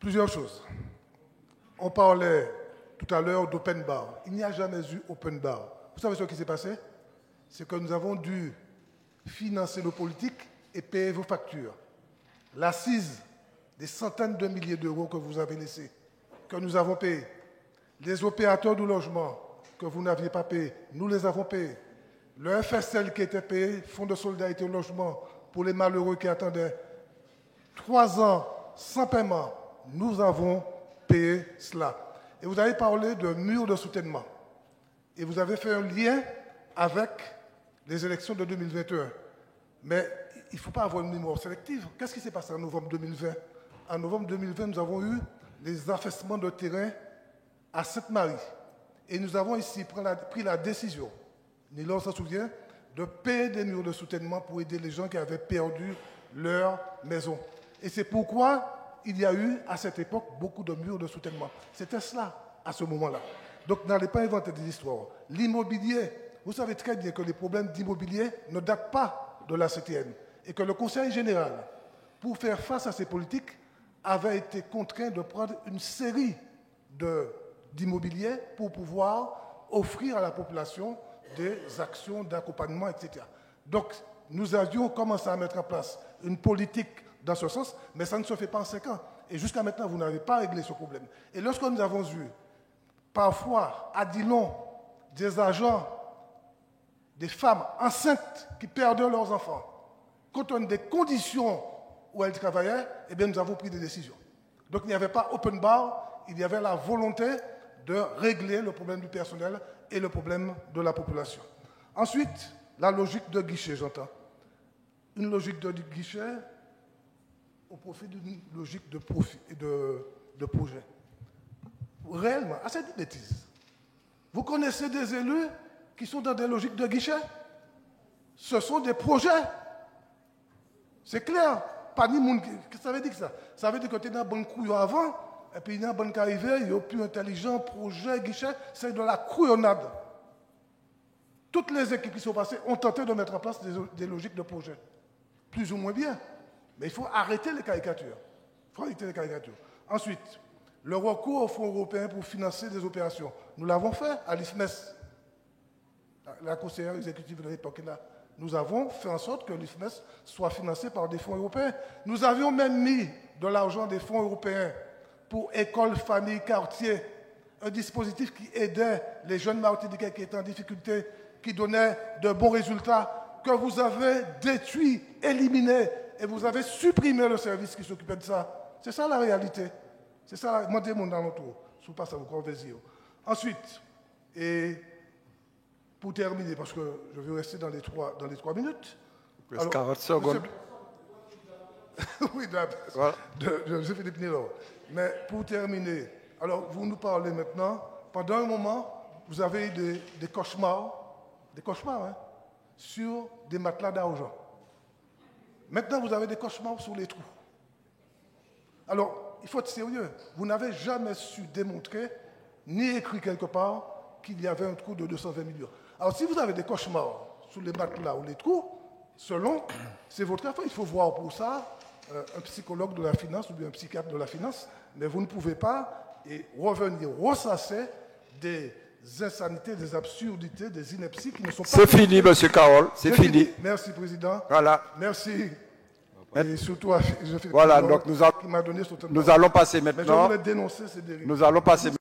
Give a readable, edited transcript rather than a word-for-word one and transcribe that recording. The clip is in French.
Plusieurs choses. On parlait tout à l'heure d'open bar. Il n'y a jamais eu open bar. Vous savez ce qui s'est passé? C'est que nous avons dû financer nos politiques et payer vos factures. L'assise des centaines de milliers d'euros que vous avez laissés, que nous avons payés. Les opérateurs du logement que vous n'aviez pas payés, nous les avons payés. Le FSL qui était payé, Fonds de solidarité au logement, pour les malheureux qui attendaient 3 ans sans paiement, nous avons payé cela. Et vous avez parlé de mur de soutènement. Et vous avez fait un lien avec les élections de 2021. Mais il ne faut pas avoir une mémoire sélective. Qu'est-ce qui s'est passé en novembre 2020? En novembre 2020, nous avons eu les affaissements de terrain à Sainte-Marie. Et nous avons ici pris la décision, Nilo s'en souvient, de payer des murs de soutènement pour aider les gens qui avaient perdu leur maison. Et c'est pourquoi il y a eu, à cette époque, beaucoup de murs de soutènement. C'était cela, à ce moment-là. Donc, n'allez pas inventer des histoires. L'immobilier, vous savez très bien que les problèmes d'immobilier ne datent pas de la CTN. Et que le Conseil général, pour faire face à ces politiques, avait été contraint de prendre une série d'immobilier pour pouvoir offrir à la population des actions d'accompagnement, etc. Donc, nous avions commencé à mettre en place une politique dans ce sens, mais ça ne se fait pas en 5 ans. Et jusqu'à maintenant, vous n'avez pas réglé ce problème. Et lorsque nous avons eu, parfois, à Dillon, des agents, des femmes enceintes qui perdaient leurs enfants, compte tenu des conditions où elles travaillaient, eh bien, nous avons pris des décisions. Donc, il n'y avait pas open bar, il y avait la volonté de régler le problème du personnel et le problème de la population. Ensuite, la logique de guichet, j'entends. Une logique de guichet au profit d'une logique de profit et de projet. Réellement, assez de bêtises. Vous connaissez des élus qui sont dans des logiques de guichet? Ce sont des projets. C'est clair. Pas ni monde. Ça veut dire que ça? Ça veut dire que tu es dans un bon couillon avant, et puis il y a un bon qui arrive, il y a plus intelligent, projet, guichet, c'est de la couillonnade. Toutes les équipes qui sont passées ont tenté de mettre en place des logiques de projet. Plus ou moins bien. Mais il faut arrêter les caricatures. Il faut arrêter les caricatures. Ensuite, le recours au Fonds européen pour financer des opérations. Nous l'avons fait à l'IFMES. La conseillère exécutive de l'époque est là. Nous avons fait en sorte que l'IFMES soit financé par des fonds européens. Nous avions même mis de l'argent des fonds européens pour écoles, familles, quartiers, un dispositif qui aidait les jeunes Martiniquais qui étaient en difficulté, qui donnait de bons résultats, que vous avez détruit, éliminé, et vous avez supprimé le service qui s'occupait de ça. C'est ça la réalité. C'est ça, demandez-moi dans l'entour. Je vous passe à vous plaisir. Ensuite, et pour terminer, parce que je veux rester dans les 3 minutes. Alors, 40 secondes. Oui, de Philippe Nilo. Mais pour terminer, alors vous nous parlez maintenant, pendant un moment, vous avez eu des cauchemars, hein, sur des matelas d'argent. Maintenant, vous avez des cauchemars sur les trous. Alors, il faut être sérieux. Vous n'avez jamais su démontrer, ni écrit quelque part, qu'il y avait un trou de 220 millions. Alors, si vous avez des cauchemars sur les matelas ou les trous, selon, c'est votre affaire. Il faut voir pour ça un psychologue de la finance ou bien un psychiatre de la finance, mais vous ne pouvez pas revenir ressasser des insanités, des absurdités, des inepties qui ne sont pas... C'est fini, M. Carole, c'est fini. Merci, Président. Voilà. Merci. Et surtout, voilà, donc nous allons passer maintenant. Mais je voulais dénoncer ces dérives. Nous allons passer